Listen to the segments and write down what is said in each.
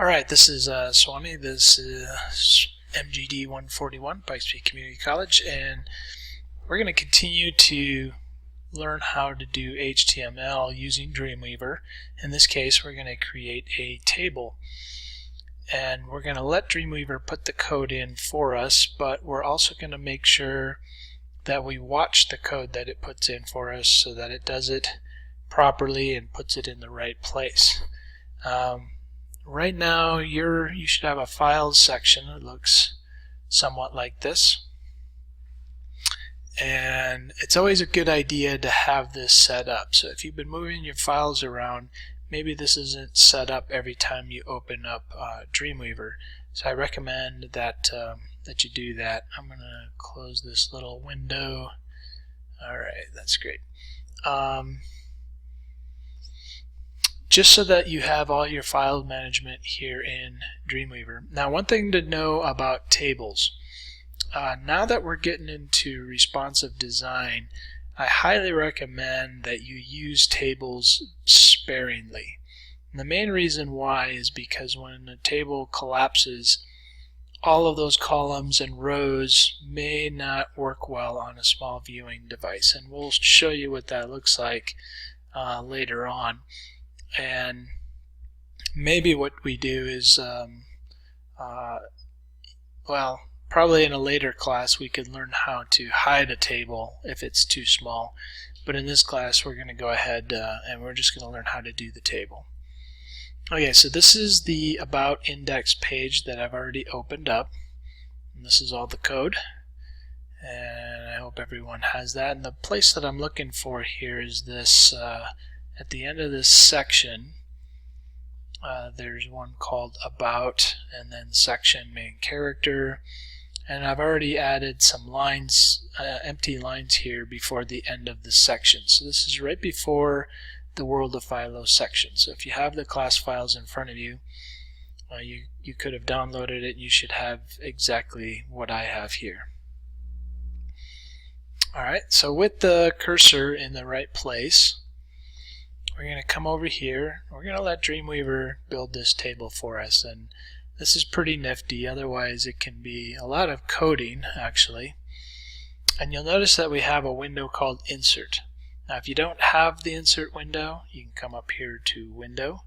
Alright, this is Swami. This is MGD 141, Pikes Peak Community College, and we're going to continue to learn how to do HTML using Dreamweaver. In this case, we're going to create a table. And we're going to let Dreamweaver put the code in for us, but we're also going to make sure that we watch the code that it puts in for us so that it does it properly and puts it in the right place. Right now you should have a files section that looks somewhat like this, and it's always a good idea to have this set up. So if you've been moving your files around, maybe this isn't set up every time you open up Dreamweaver, so I recommend that that you do that. I'm gonna close this little window. Alright, that's great. Just so that you have all your file management here in Dreamweaver. Now, one thing to know about tables. Now that we're getting into responsive design, I highly recommend that you use tables sparingly. And the main reason why is because when a table collapses, all of those columns and rows may not work well on a small viewing device. And we'll show you what that looks like later on. And maybe what we do is, well, probably in a later class we could learn how to hide a table if it's too small. But in this class we're going to go ahead and we're just going to learn how to do the table. Okay, so this is the About Index page that I've already opened up. And this is all the code. And I hope everyone has that. And the place that I'm looking for here is this at the end of this section, there's one called About, and then section main character, and I've already added some lines, empty lines here before the end of the section. So this is right before the World of Philo section. So if you have the class files in front of you, you could have downloaded it. You should have exactly what I have here. Alright, so with the cursor in the right place, we're going to come over here. We're going to let Dreamweaver build this table for us, and this is pretty nifty. Otherwise it can be a lot of coding actually. And you'll notice that we have a window called Insert. Now if you don't have the Insert window, you can come up here to Window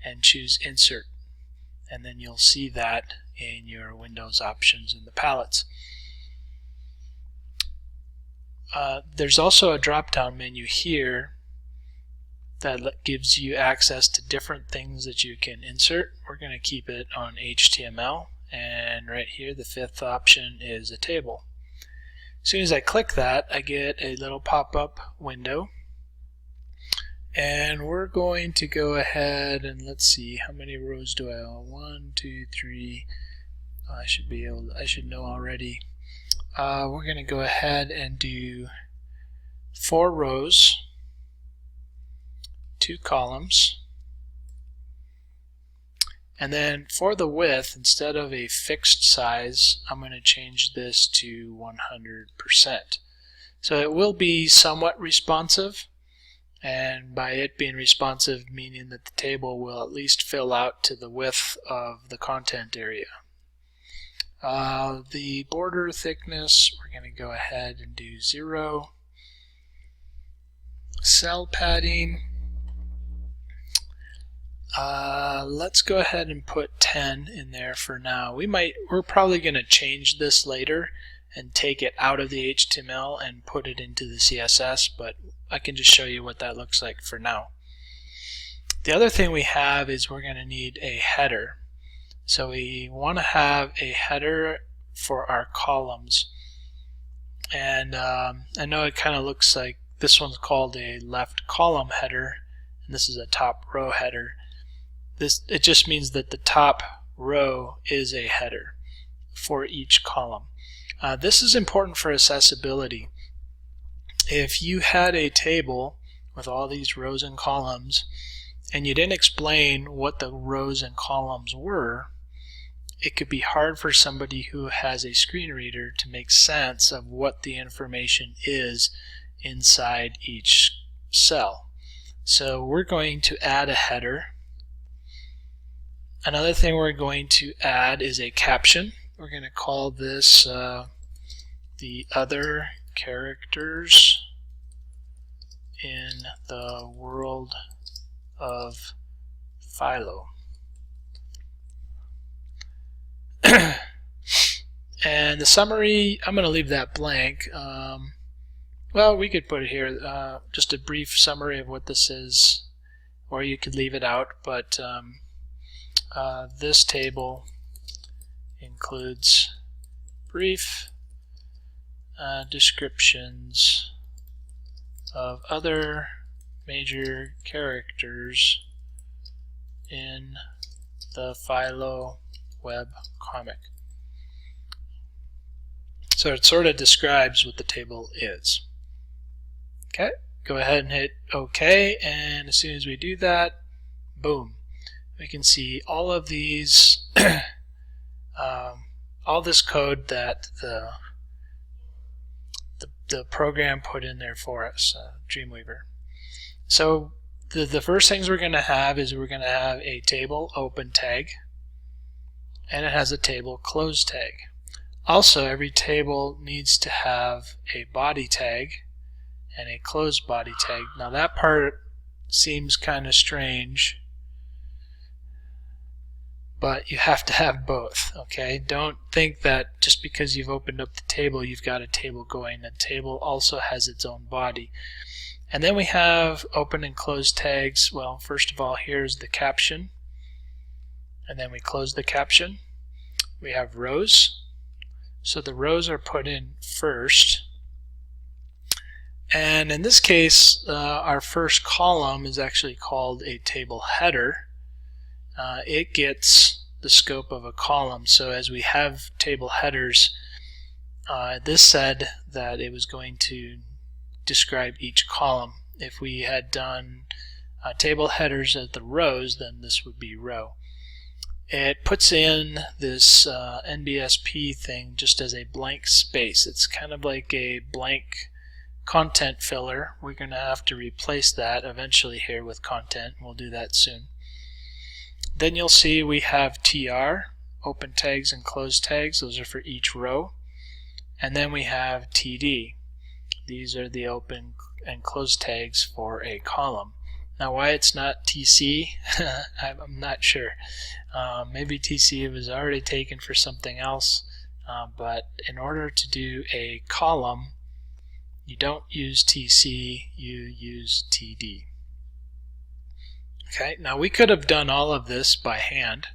and choose Insert, and then you'll see that in your Windows options in the palettes. There's also a drop-down menu here that gives you access to different things that you can insert. We're going to keep it on HTML, and right here the fifth option is a table. As soon as I click that, I get a little pop-up window, and we're going to go ahead and let's see, how many rows do I have? 1, 2, 3. I should know already. We're going to go ahead and do 4 rows, 2 columns, and then for the width, instead of a fixed size, I'm going to change this to 100%. So it will be somewhat responsive, and by it being responsive, meaning that the table will at least fill out to the width of the content area. The border thickness, we're going to go ahead and do 0. Cell padding, let's go ahead and put 10 in there for now. We're probably going to change this later and take it out of the HTML and put it into the CSS, but I can just show you what that looks like for now. The other thing we have is we're going to need a header. So we want to have a header for our columns, and I know it kind of looks like this one's called a left column header and this is a top row header. It just means that the top row is a header for each column. This is important for accessibility. If you had a table with all these rows and columns and you didn't explain what the rows and columns were, it could be hard for somebody who has a screen reader to make sense of what the information is inside each cell. So we're going to add a header. Another thing we're going to add is a caption. We're going to call this the other characters in the world of Philo. And the summary, I'm going to leave that blank. Well, we could put it here, just a brief summary of what this is, or you could leave it out, but this table includes brief descriptions of other major characters in the Philo web comic. So it sort of describes what the table is. Okay, go ahead and hit OK, and as soon as we do that, boom, we can see all of these, all this code that the program put in there for us, Dreamweaver. So the first things we're going to have is we're going to have a table open tag, and it has a table close tag. Also, every table needs to have a body tag and a closed body tag. Now that part seems kind of strange, but you have to have both, okay? Don't think that just because you've opened up the table, you've got a table going. The table also has its own body. And then we have open and closed tags. Well, first of all, here's the caption, and then we close the caption. We have rows. So the rows are put in first. And in this case, our first column is actually called a table header. It gets the scope of a column. So as we have table headers, this said that it was going to describe each column. If we had done table headers at the rows, then this would be row. It puts in this NBSP thing just as a blank space. It's kind of like a blank content filler. We're going to have to replace that eventually here with content. We'll do that soon. Then you'll see we have TR, open tags and closed tags. Those are for each row. And then we have TD. These are the open and closed tags for a column. Now why it's not TC, I'm not sure. Maybe TC was already taken for something else, but in order to do a column, you don't use TC, you use TD. Okay, now we could have done all of this by hand,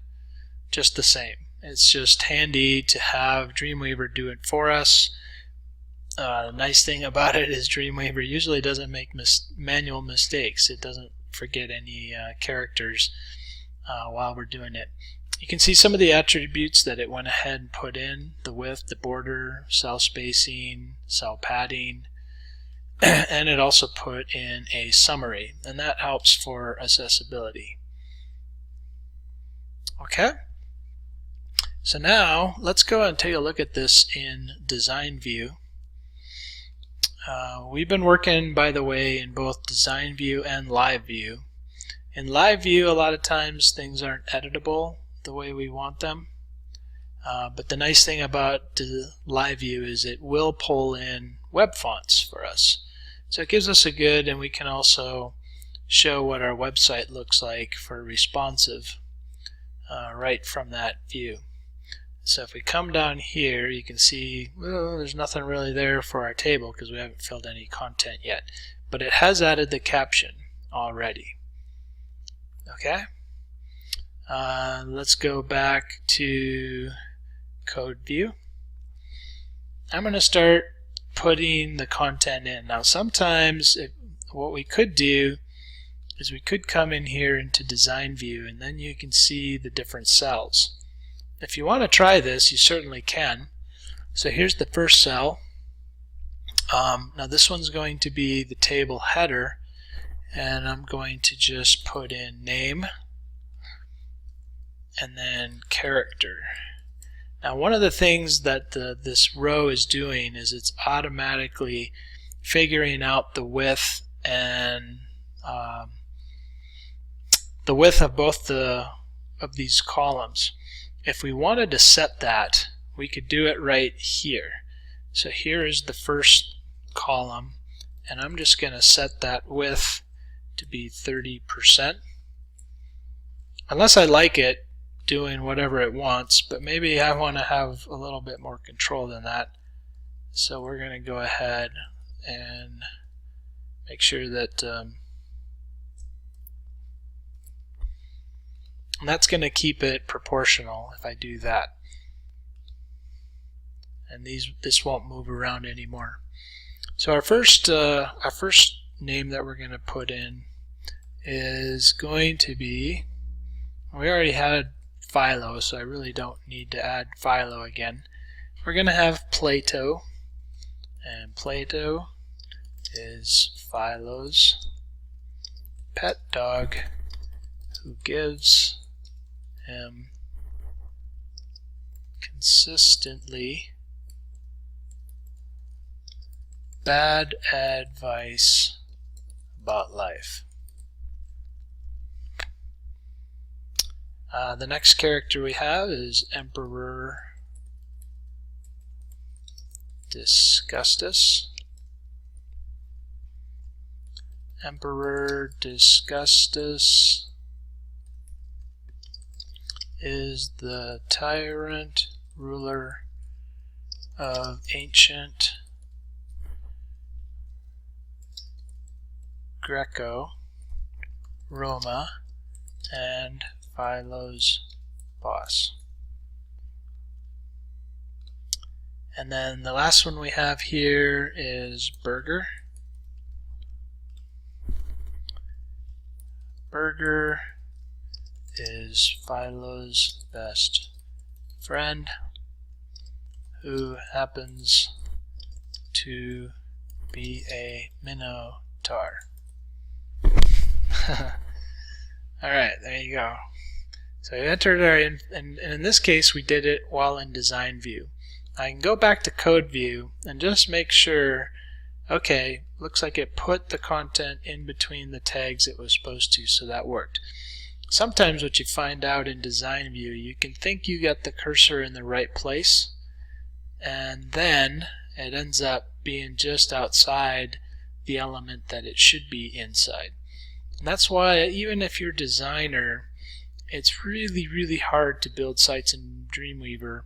just the same. It's just handy to have Dreamweaver do it for us. The nice thing about it is Dreamweaver usually doesn't make manual mistakes. It doesn't forget any characters while we're doing it. You can see some of the attributes that it went ahead and put in: the width, the border, cell spacing, cell padding, and it also put in a summary, and that helps for accessibility. Okay, so now let's go and take a look at this in Design View. We've been working, by the way, in both Design View and Live View. In Live View, a lot of times things aren't editable the way we want them. But the nice thing about the Live View is it will pull in web fonts for us. So it gives us a good, and we can also show what our website looks like for responsive right from that view. So if we come down here, you can see, well, there's nothing really there for our table because we haven't filled any content yet. But it has added the caption already. Okay? Let's go back to Code View. I'm going to start putting the content in. Now sometimes what we could do is we could come in here into Design View, and then you can see the different cells. If you want to try this, you certainly can. So here's the first cell. Now this one's going to be the table header, and I'm going to just put in name and then character. Now one of the things that this row is doing is it's automatically figuring out the width and the width of both the of these columns. If we wanted to set that, we could do it right here. So here is the first column, and I'm just going to set that width to be 30%. Unless I like it doing whatever it wants, but maybe I want to have a little bit more control than that. So we're going to go ahead and make sure that and that's going to keep it proportional if I do that. And this won't move around anymore. So our first name that we're going to put in is going to be, we already had Philo, so I really don't need to add Philo again. We're going to have Plato, and Plato is Philo's pet dog who gives him consistently bad advice about life. The next character we have is Emperor Disgustus. Emperor Disgustus is the tyrant ruler of ancient Greco-Roma and Philo's boss. And then the last one we have here is Burger. Burger is Philo's best friend who happens to be a Minotaur. Alright, there you go. So we entered our, and in this case we did it while in design view. I can go back to code view and just make sure, okay, looks like it put the content in between the tags it was supposed to, so that worked. Sometimes what you find out in design view, you can think you got the cursor in the right place, and then it ends up being just outside the element that it should be inside. And that's why even if you're a designer, it's really hard to build sites in Dreamweaver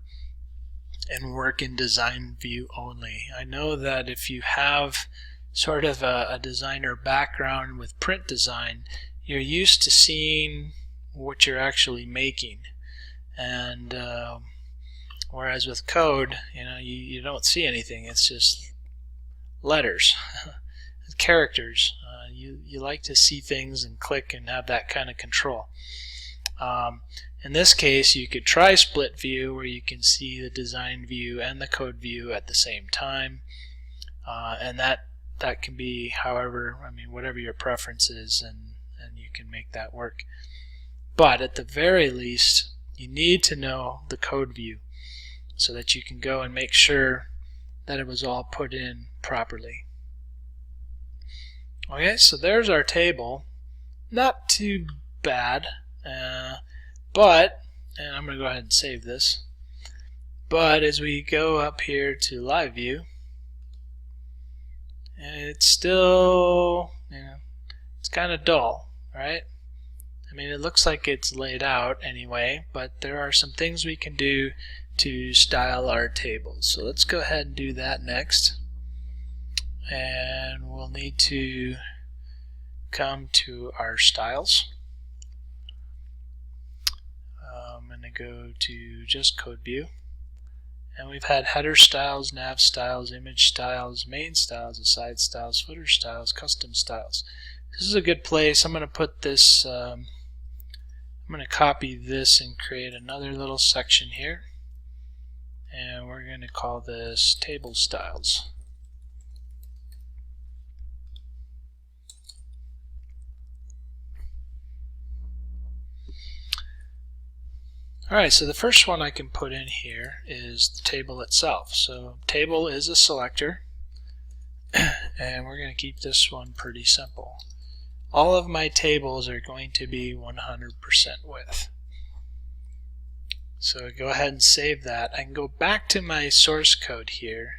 and work in design view only. I know that if you have sort of a designer background with print design, you're used to seeing what you're actually making, and whereas with code, you don't see anything. It's just letters, characters. You like to see things and click and have that kind of control. In this case, you could try split view where you can see the design view and the code view at the same time, and that can be however, whatever your preference is, and you can make that work. But at the very least, you need to know the code view so that you can go and make sure that it was all put in properly. Okay, so there's our table. Not too bad, but, and I'm going to go ahead and save this, but as we go up here to live view, it's still, it's kind of dull, right? It looks like it's laid out anyway, but there are some things we can do to style our tables. So let's go ahead and do that next. And we'll need to come to our styles. I'm going to go to just code view. And we've had header styles, nav styles, image styles, main styles, aside styles, footer styles, custom styles. This is a good place. I'm going to put this, I'm going to copy this and create another little section here. And we're going to call this table styles. Alright, so the first one I can put in here is the table itself. So table is a selector, and we're going to keep this one pretty simple. All of my tables are going to be 100% width. So go ahead and save that. I can go back to my source code here,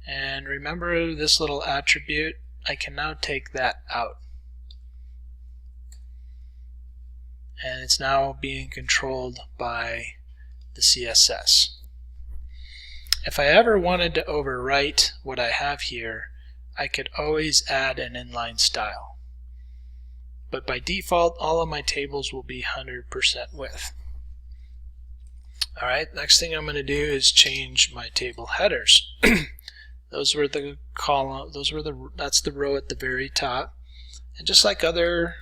and remember this little attribute? I can now take that out. And it's now being controlled by the CSS. If I ever wanted to overwrite what I have here, I could always add an inline style. But by default, all of my tables will be 100% width. Alright, next thing I'm going to do is change my table headers. Those were the column, that's the row at the very top. And just like other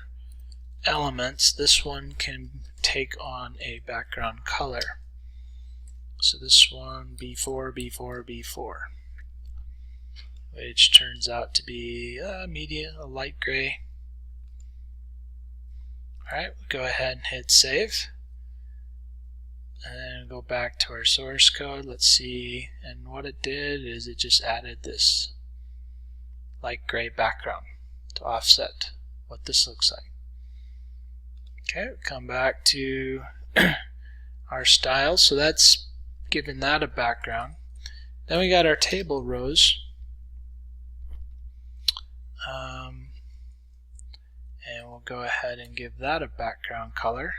elements, this one can take on a background color. So this one, B4, B4, B4, which turns out to be a light gray. Alright, we'll go ahead and hit save. And then go back to our source code. Let's see, and what it did is it just added this light gray background to offset what this looks like. Okay, come back to our style. So that's given that a background. Then we got our table rows. And we'll go ahead and give that a background color.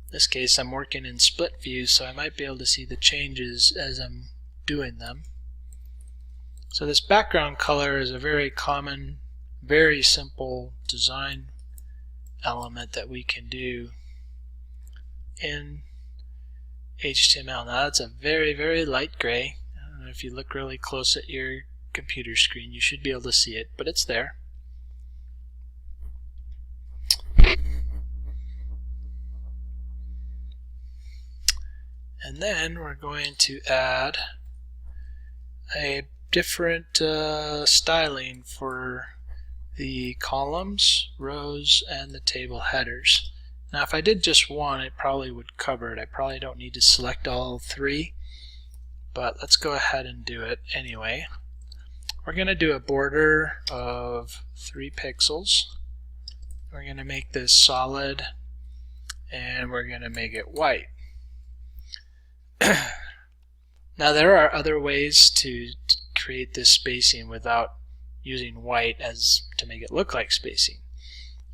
In this case, I'm working in split view, so I might be able to see the changes as I'm doing them. So this background color is a very common, very simple design element that we can do in HTML. Now that's a very, very light gray. I don't know if you look really close at your computer screen, you should be able to see it, but it's there. And then we're going to add a different styling for the columns, rows, and the table headers. Now if I did just one, it probably would cover it. I probably don't need to select all three, but let's go ahead and do it anyway. We're going to do a border of 3 pixels. We're going to make this solid, and we're going to make it white. Now there are other ways to create this spacing without using white as to make it look like spacing,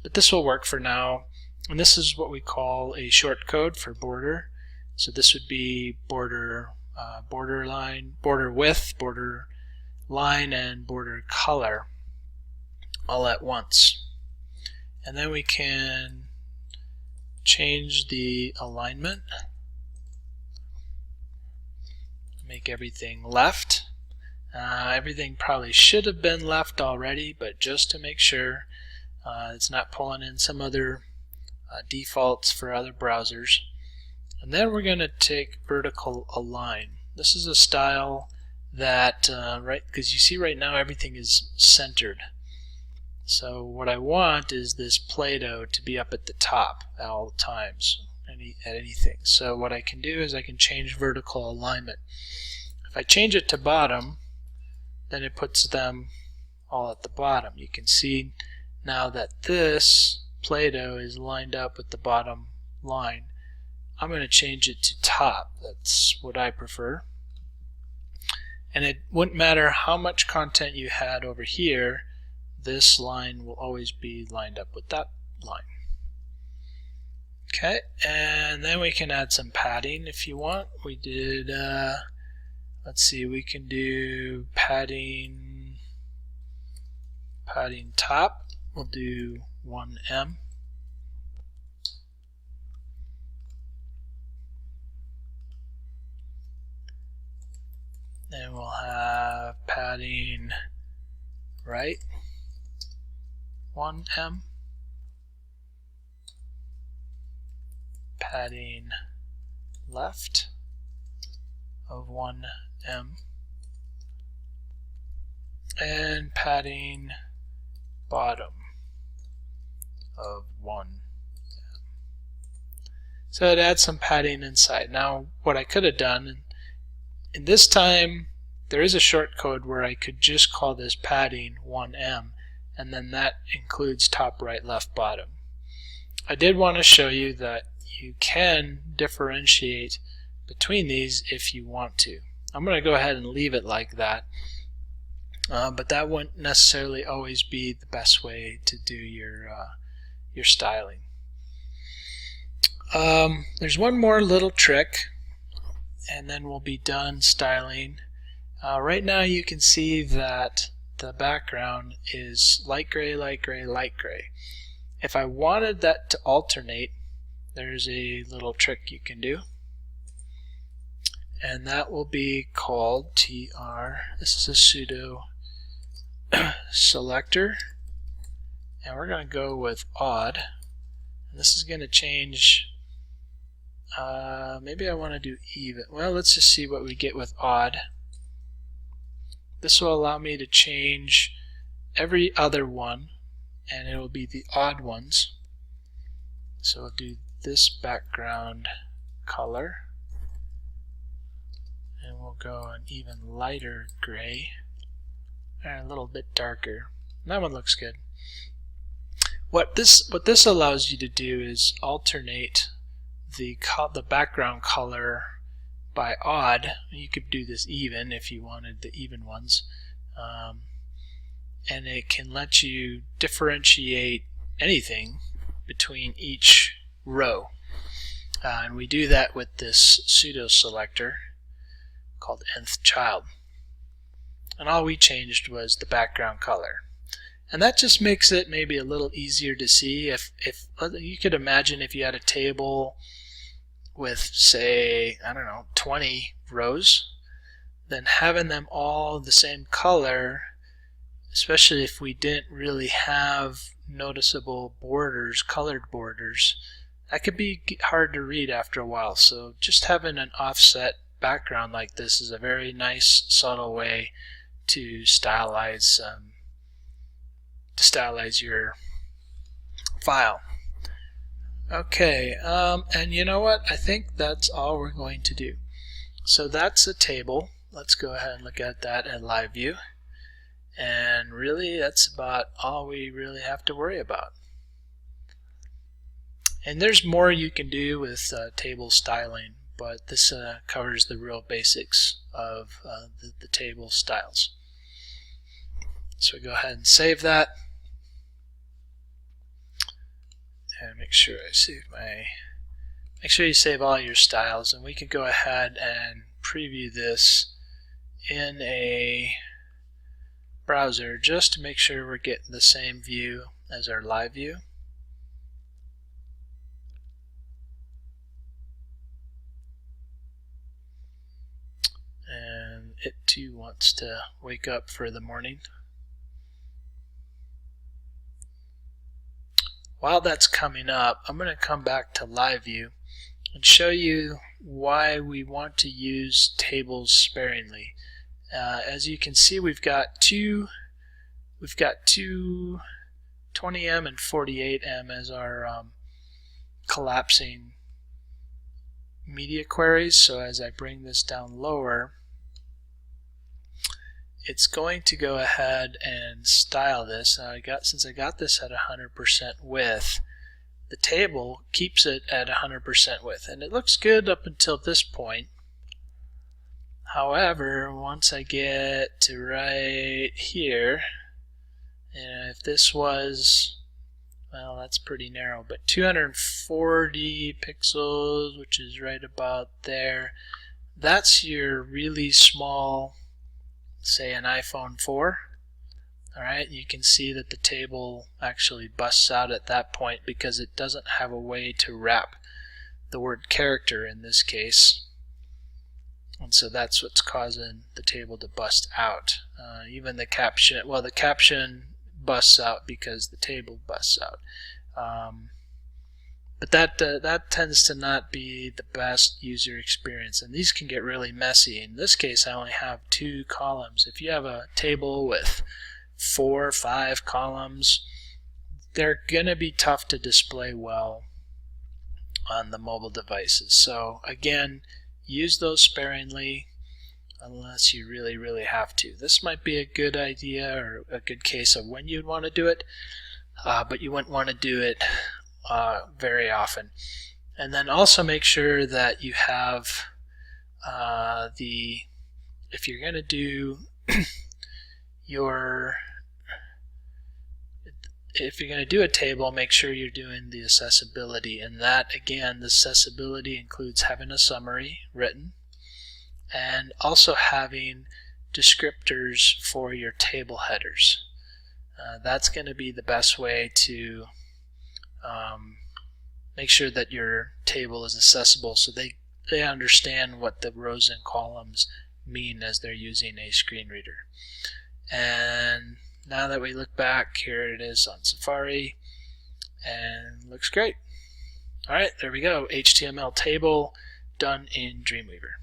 but this will work for now. And this is what we call a short code for border. So this would be border, border line, border width, border line, and border color all at once. And then we can change the alignment, make everything left. Everything probably should have been left already, but just to make sure it's not pulling in some other defaults for other browsers. And then we're going to take vertical align. This is a style that, right, because you see right now everything is centered. So what I want is this Play-Doh to be up at the top at all times, at anything. So what I can do is I can change vertical alignment. If I change it to bottom, then it puts them all at the bottom. You can see now that this Play-Doh is lined up with the bottom line. I'm going to change it to top. That's what I prefer. And it wouldn't matter how much content you had over here, this line will always be lined up with that line. Okay, and then we can add some padding if you want. We did, let's see, we can do padding top. We'll do 1M. Then we'll have padding right, 1M. Padding left of 1M. And padding bottom of 1M. So it adds some padding inside. Now what I could have done, in this time there is a short code where I could just call this padding 1M, and then that includes top, right, left, bottom. I did want to show you that you can differentiate between these if you want to. I'm going to go ahead and leave it like that, but that wouldn't necessarily always be the best way to do your styling. There's one more little trick, and then we'll be done styling. Right now you can see that the background is light gray, light gray, light gray. If I wanted that to alternate, there's a little trick you can do, and that will be called TR. This is a pseudo selector, and we're going to go with odd, and this is going to change. Maybe I want to do even. Well, let's just see what we get with odd. This will allow me to change every other one, and it will be the odd ones. So we'll do this background color, and we'll go an even lighter gray and a little bit darker. That one looks good. What this allows you to do is alternate the background color by odd. You could do this even if you wanted the even ones, and it can let you differentiate anything between each row, and we do that with this pseudo selector called nth child, and all we changed was the background color. And that just makes it maybe a little easier to see. If you could imagine if you had a table with, say, I don't know, 20 rows, then having them all the same color, especially if we didn't really have noticeable borders, colored borders, that could be hard to read after a while. So just having an offset background like this is a very nice, subtle way to stylize your file. Okay, and you know what? I think that's all we're going to do. So that's a table. Let's go ahead and look at that in live view. And really, that's about all we really have to worry about. And there's more you can do with table styling, but this covers the real basics of the table styles. So go ahead and save that. And make sure you save all your styles, and we can go ahead and preview this in a browser just to make sure we're getting the same view as our live view. And it too wants to wake up for the morning. While that's coming up, I'm going to come back to live view and show you why we want to use tables sparingly. As you can see, we've got two 20M and 48M as our collapsing media queries. So as I bring this down lower, it's going to go ahead and style this. Since I got this at 100% width, the table keeps it at 100% width, and it looks good up until this point. However, once I get to right here, and if this was, well, that's pretty narrow, but 240 pixels, which is right about there, that's your really small, say an iPhone 4. Alright, you can see that the table actually busts out at that point because it doesn't have a way to wrap the word character in this case. And so that's what's causing the table to bust out. Even the caption, well, the caption busts out because the table busts out. But that tends to not be the best user experience, and these can get really messy. In this case, I only have 2 columns. If you have a table with 4 or 5 columns, they're going to be tough to display well on the mobile devices. So again, use those sparingly unless you really have to. This might be a good idea or a good case of when you'd want to do it, but you wouldn't want to do it very often. And then also make sure that you have if you're going to do if you're going to do a table, make sure you're doing the accessibility, and that again, the accessibility includes having a summary written and also having descriptors for your table headers. That's going to be the best way to make sure that your table is accessible, so they understand what the rows and columns mean as they're using a screen reader. And now that we look back, here it is on Safari, and looks great. Alright, there we go. HTML table done in Dreamweaver.